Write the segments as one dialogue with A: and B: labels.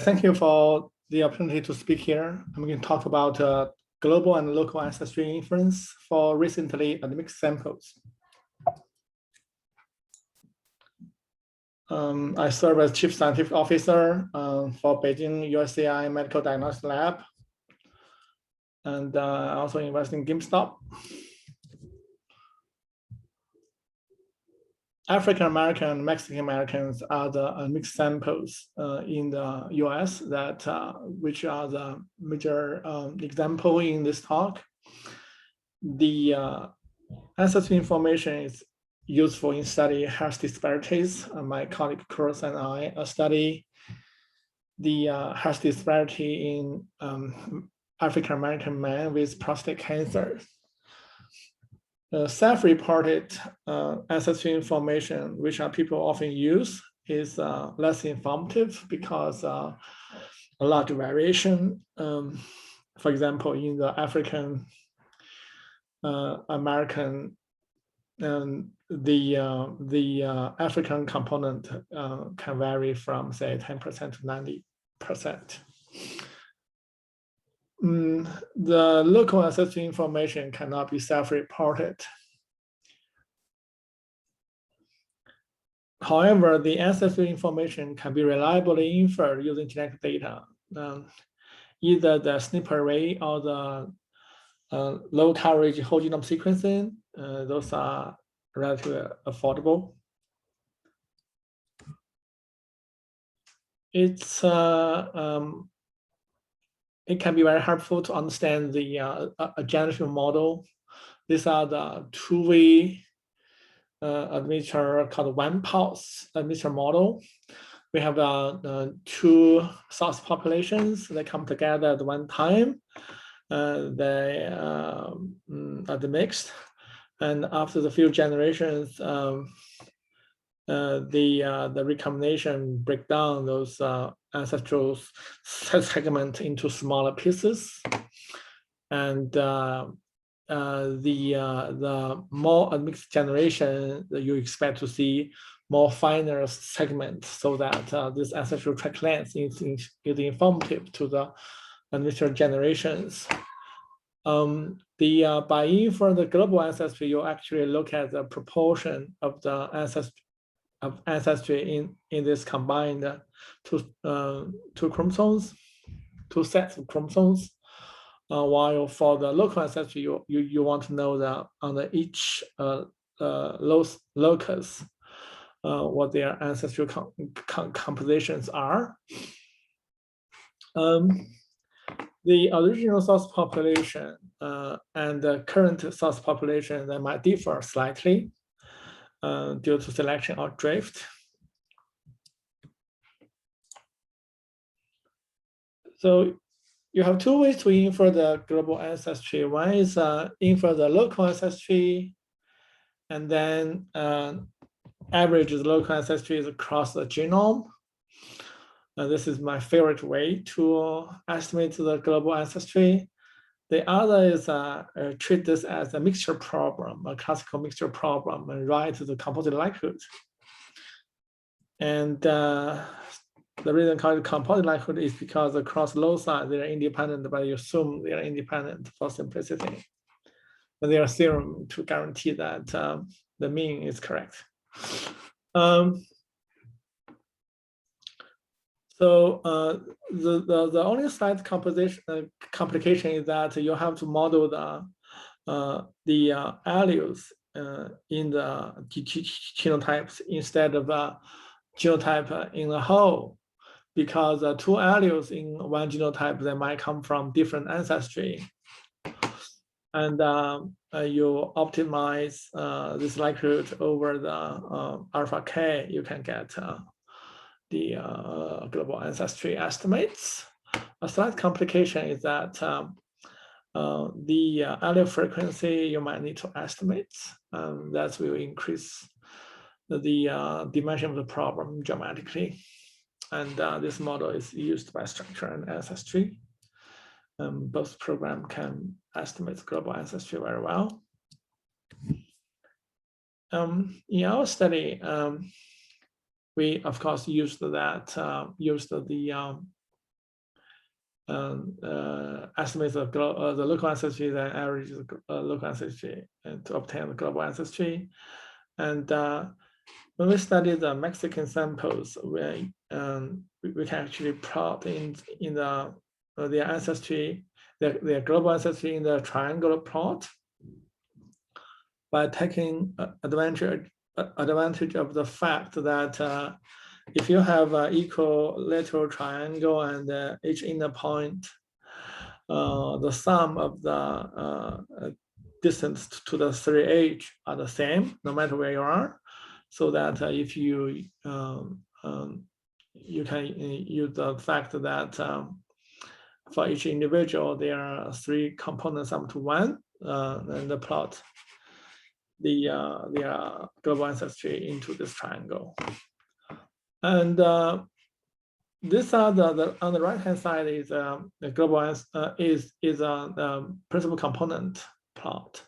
A: Thank you for the opportunity to speak here. I'm going to talk about global and local ancestry inference for recently admixed samples. I serve as Chief Scientific Officer for Beijing USCI Medical Diagnostic Lab, and I also invest in GameStop. African American and Mexican Americans are the mixed samples in the US that which are the major example in this talk. The ancestry information is useful in study health disparities. My colleague Cruz and I study the health disparity in African American men with prostate cancer. Self-reported ancestry information, which people often use, is less informative because a large variation. For example, in the African American, the African component can vary from say 10% to 90%. The local ancestry information cannot be self-reported. However, the ancestry information can be reliably inferred using genetic data, either the SNP array or the low coverage whole genome sequencing. Those are relatively affordable. It can be very helpful to understand the a generative model. These are the two-way administrator called one-pulse administrator model. We have two source populations that come together at one time. They are admixed, and after the few generations, the recombination break down those ancestral segment into smaller pieces, and the more admixed generation, you expect to see more finer segments, so that this ancestral tract length is informative to the admixed generations. By inferring the global ancestry, you actually look at the proportion of the ancestry in this combined two chromosomes, two sets of chromosomes. While for the local ancestry, you want to know that on each locus what their ancestral compositions are. The original source population and the current source population, they might differ slightly due to selection or drift. So you have two ways to infer the global ancestry. One is infer the local ancestry, and then average the local ancestry across the genome. This is my favorite way to estimate the global ancestry. The other is treat this as a mixture problem, a classical mixture problem, and write the composite likelihood. And the reason called composite likelihood is because across loci they are independent, but you assume they are independent for simplicity. But there are theorem to guarantee that the mean is correct. So the only slight complication is that you have to model the alleles in the genotypes instead of genotype in the whole, because two alleles in one genotype, they might come from different ancestry, and you optimize this likelihood over the alpha k, you can get the global ancestry estimates. A slight complication is that the allele frequency you might need to estimate. That will increase the dimension of the problem dramatically. And this model is used by structure and ancestry. Both programs can estimate global ancestry very well. In our study, we of course used the estimates of the local ancestry and averages local ancestry and to obtain the global ancestry. And when we study the Mexican samples, we can actually plot in the their ancestry, their global ancestry in the triangular plot by taking advantage of the fact that if you have an equilateral triangle and each inner point, the sum of the distance to the 3 edge are the same, no matter where you are. So that if you you can use the fact that for each individual there are 3 components up to 1, and the plot the global ancestry into this triangle. And these are the on the right hand side is the global is a principal component plot.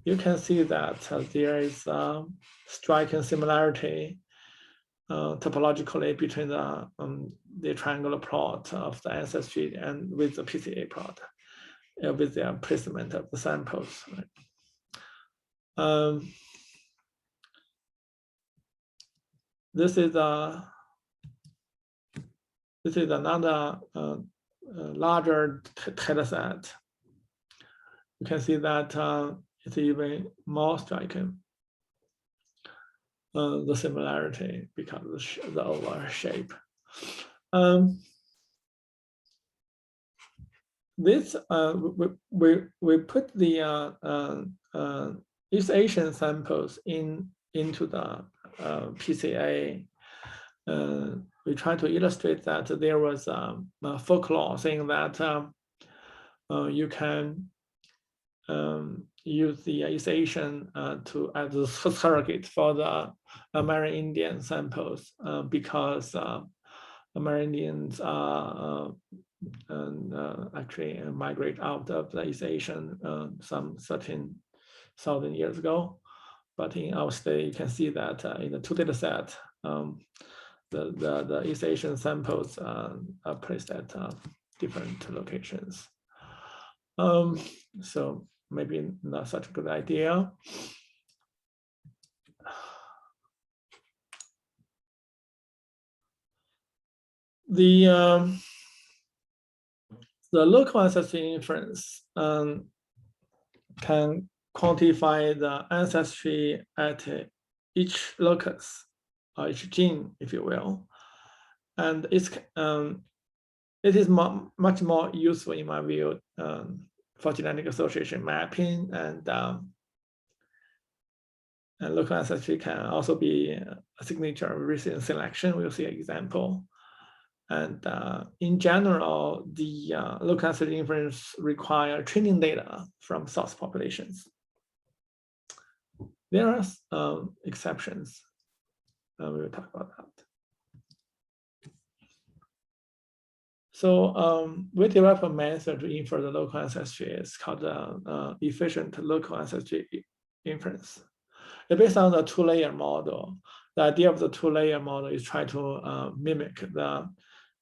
A: You can see that there is a striking similarity topologically between the triangular plot of the ancestry and with the PCA plot with the placement of the samples. Right? This is another larger data set. You can see that it's even more striking, the similarity because of the overall shape. This we put the East Asian samples into the PCA. We try to illustrate that there was a folklore saying that you can use the East Asian as a surrogate for the Amerindian samples because Amerindians actually migrate out of the East Asian some 13,000 years ago. But in our study, you can see that in the 2 data set, the East Asian samples are placed at different locations. So maybe not such a good idea. The local ancestry inference can quantify the ancestry at each locus, or each gene, if you will, and it is much more useful in my view for genetic association mapping, and local ancestry can also be a signature of recent selection. We'll see an example. And in general, the local ancestry inference require training data from source populations. There are exceptions. We will talk about that. So we developed a method to infer the local ancestry. It's called efficient local ancestry inference. It's based on the 2-layer model. The idea of the 2-layer model is try to mimic the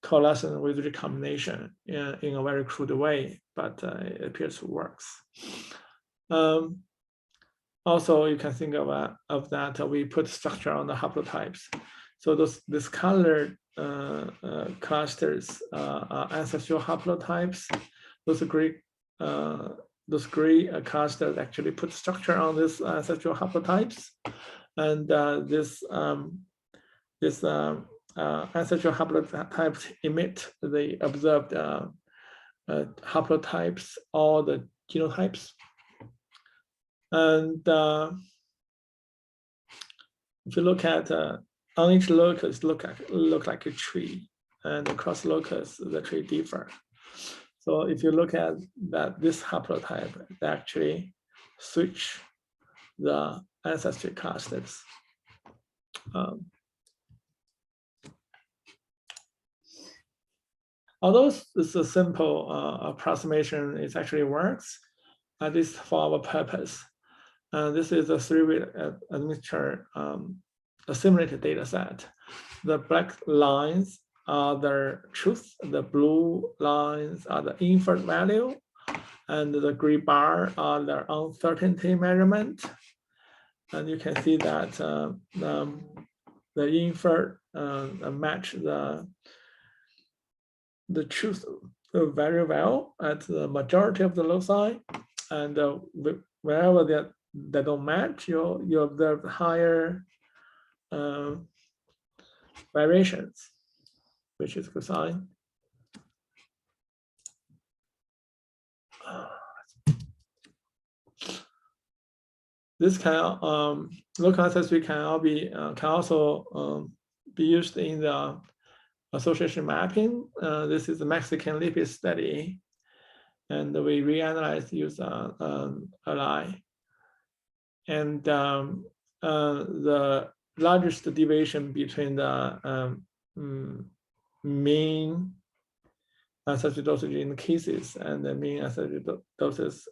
A: coalescence with recombination in a very crude way, but it appears to works. Also, you can think of that we put structure on the haplotypes. So this colored clusters are ancestral haplotypes. Those gray clusters actually put structure on these ancestral haplotypes, and this ancestral haplotypes emit the observed haplotypes or the genotypes. And if you look at on each locus, look like a tree, and across locus, the tree differ. So if you look at this haplotype, they actually switch the ancestry clusters. Although it's a simple approximation, it actually works, at least for our purpose. This is a 3-way admixture assimilated data set. The black lines are the truth, the blue lines are the inferred value, and the gray bar are the uncertainty measurement. And you can see that the inferred match the truth very well at the majority of the loci, and wherever they don't match, you observe higher variations, which is a good sign. This can local ancestry can also be used in the association mapping. This is the Mexican lipid study, and we reanalyze use ALI. And the largest deviation between the mean ancestry dosage in the cases and the mean ancestry doses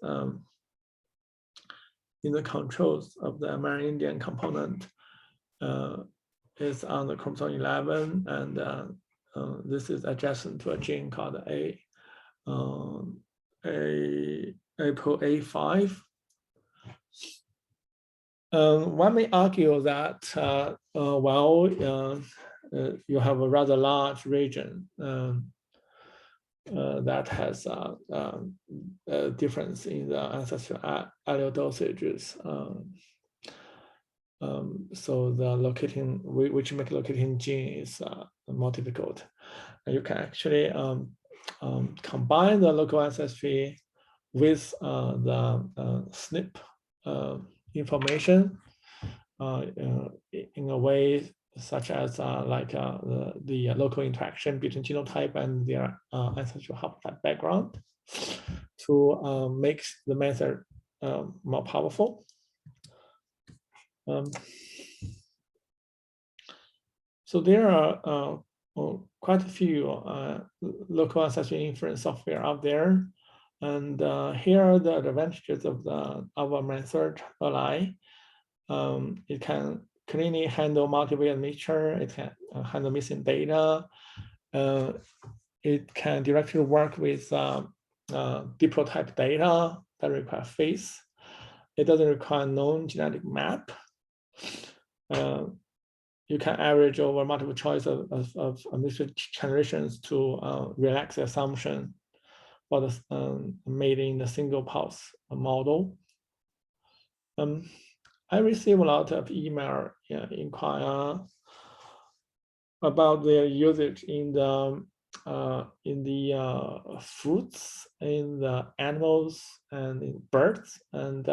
A: in the controls of the Amerindian component is on the chromosome 11, and this is adjacent to a gene called ApoA5. One may argue that you have a rather large region that has a difference in the ancestral allele dosages. So the locating, which make locating gene is more difficult. And you can actually combine the local ancestry with the SNP information in a way such as the local interaction between genotype and their ancestral haplotype background to make the method more powerful. So there are quite a few local ancestry inference software out there, and here are the advantages of our method, ALI. It can cleanly handle multivariate nature. It can handle missing data. It can directly work with diplotype data that require face. It doesn't require known genetic map. You can average over multiple choice of mixed generations to relax the assumption for the made in the single pulse model. I receive a lot of email inquire about their usage in the fruits, in the animals, and in birds. And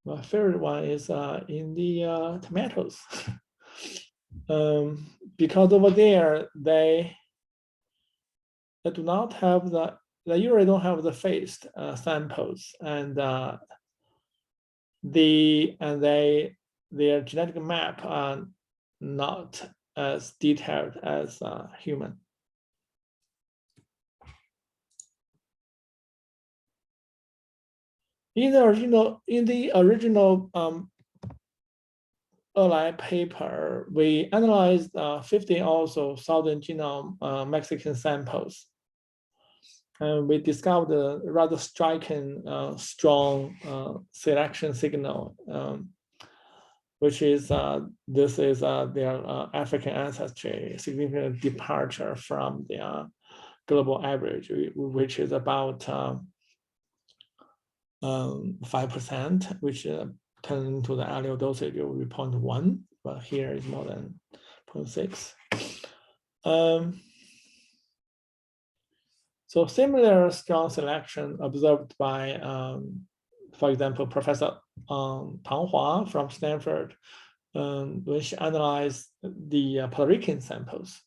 A: my favorite one is in the tomatoes. Because over there they do not have they usually don't have the phased samples, and their genetic map are not as detailed as human. In the original ALI paper, we analyzed 50,000 genome Mexican samples. And we discovered a rather striking, strong selection signal, which is this is their African ancestry, significant departure from the global average, which is about 5%, which turns into the allele dosage will be 0.1, but here is more than 0.6. So similar strong selection observed by, for example, Professor Tang Hua from Stanford, when she analyzed the Puerto Rican samples.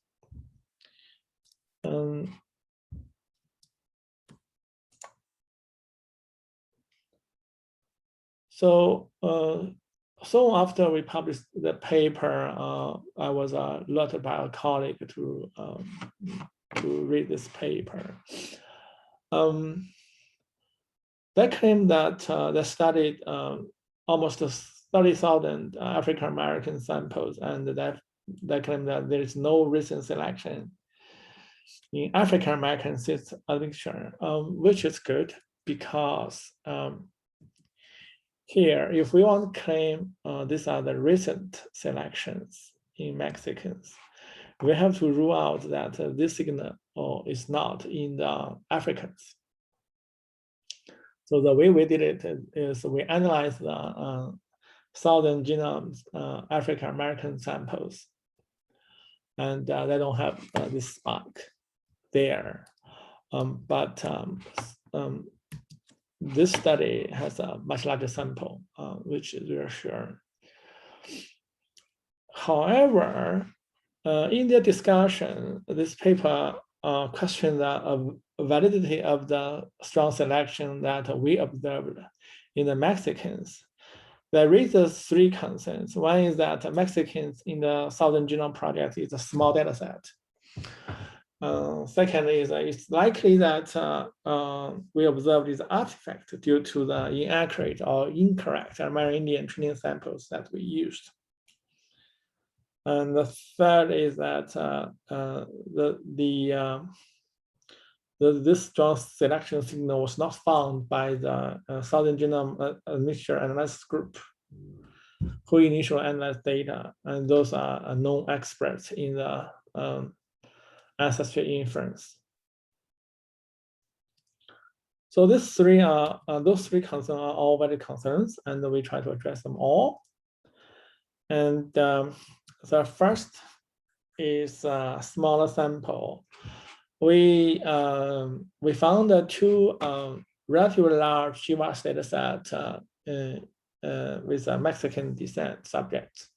A: So soon after we published the paper, I was alerted by a colleague to read this paper. They claim that they studied almost 30,000 African American samples, and they they claim that there is no recent selection in African American cis admixture, which is good because here, if we want to claim these are the recent selections in Mexicans, we have to rule out that this signal is not in the Africans. So the way we did it is we analyzed the southern genomes, African American samples, and they don't have this spike there. This study has a much larger sample, which is reassuring. However, in their discussion, this paper questioned the validity of the strong selection that we observed in the Mexicans. That raises three concerns. One is that Mexicans in the Southern Genome Project is a small data set. Second is it's likely that we observed this artifact due to the inaccurate or incorrect Amerindian training samples that we used. And the third is that this strong selection signal was not found by the Southern Genome Admixture Analysis Group, who initially analyzed data, and those are known experts in the ancestry inference. So those three concerns are all valid concerns, and we try to address them all. And the first is a smaller sample. We found two relatively large GWAS data set with a Mexican descent subjects.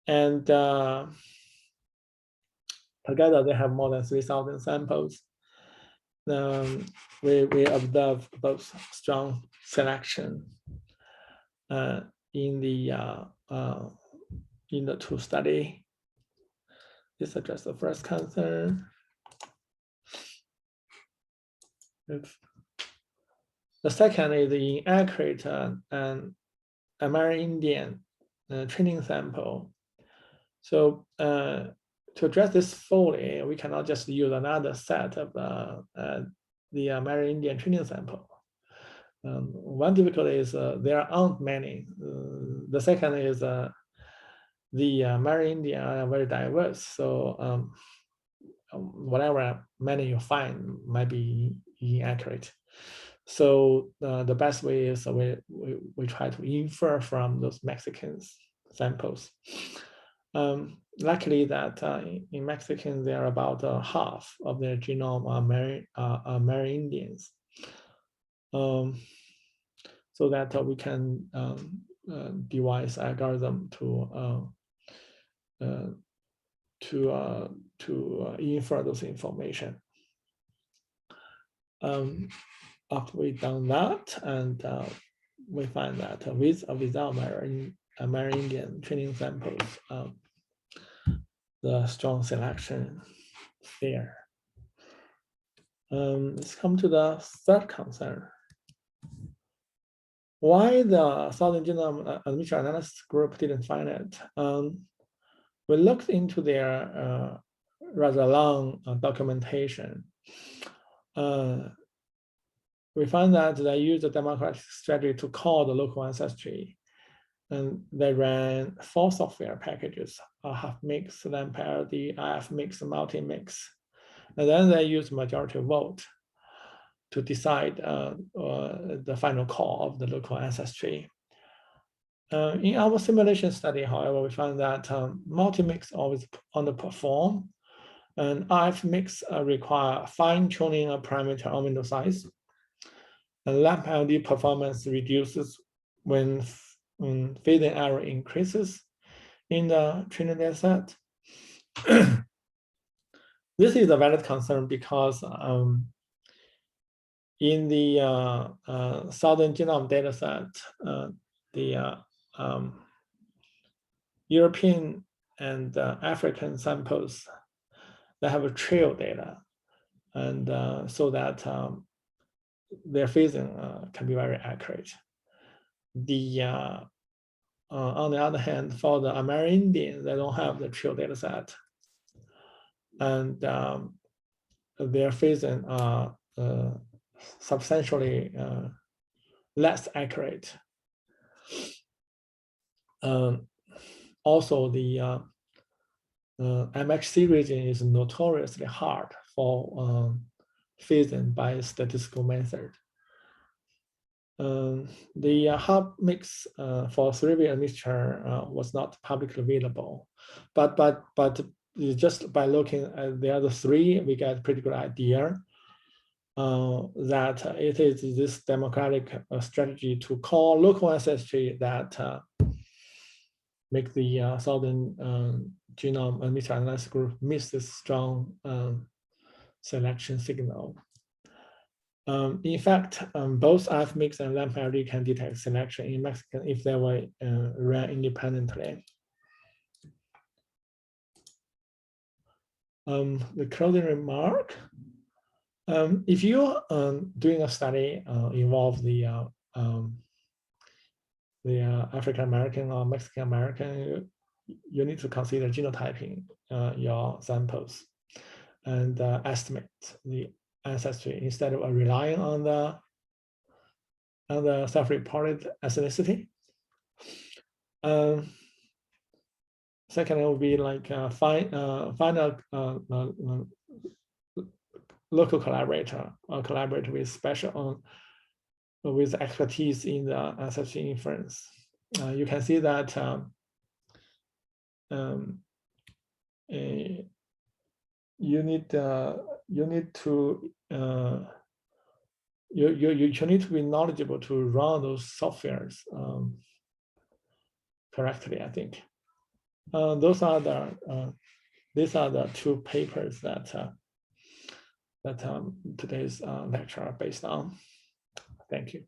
A: And together they have more than 3,000 samples. We observed both strong selection in the two study. This addresses the first concern. The second is the inaccurate and Amerindian training sample. So to address this fully, we cannot just use another set of the Amerindian training sample. One difficulty is there aren't many. The second is the Amerindian are very diverse. So whatever many you find might be inaccurate. So the best way is we try to infer from those Mexican samples. Luckily that in Mexicans, they are about half of their genome are Amerindians. So that we can devise algorithm to infer those information. After we've done that, and we find that with or without Amerindian training samples, the strong selection there. Let's come to the third concern. Why the Southern Genome Admixture Analysis Group didn't find it? We looked into their rather long documentation. We found that they used a democratic strategy to call the local ancestry, and they ran 4 software packages: half-mix, then parity, IF-mix, multi-mix, and then they used majority vote to decide the final call of the local ancestry. In our simulation study, however, we found that multi-mix always underperform, and IF-mix require fine-tuning of parameter or window size. And lamp LD performance reduces when phasing error increases in the training data set. This is a valid concern because in the Southern Genome data set, the European and African samples, they have a trail data, and so that their phasing can be very accurate. The on the other hand, for the Amerindian, they don't have the true data set. And their phasing are substantially less accurate. Also, the MHC region is notoriously hard for phasing by statistical method. The hub mix for 3-way admixture was not publicly available, but just by looking at the other 3, we get a pretty good idea that it is this democratic strategy to call local ancestry that make the Southern genome admixture analysis group miss this strong selection signal. In fact, both admixed and LAMP-LD can detect selection in Mexican if they were ran independently. The closing remark: if you're doing a study involve the African American or Mexican American, you need to consider genotyping your samples and estimate the ancestry instead of relying on the self-reported ethnicity. Second, it will be like find a local collaborator or collaborate with special with expertise in the ancestry inference. You can see that you need to be knowledgeable to run those softwares correctly, I think. These are the 2 papers that today's lecture are based on. Thank you.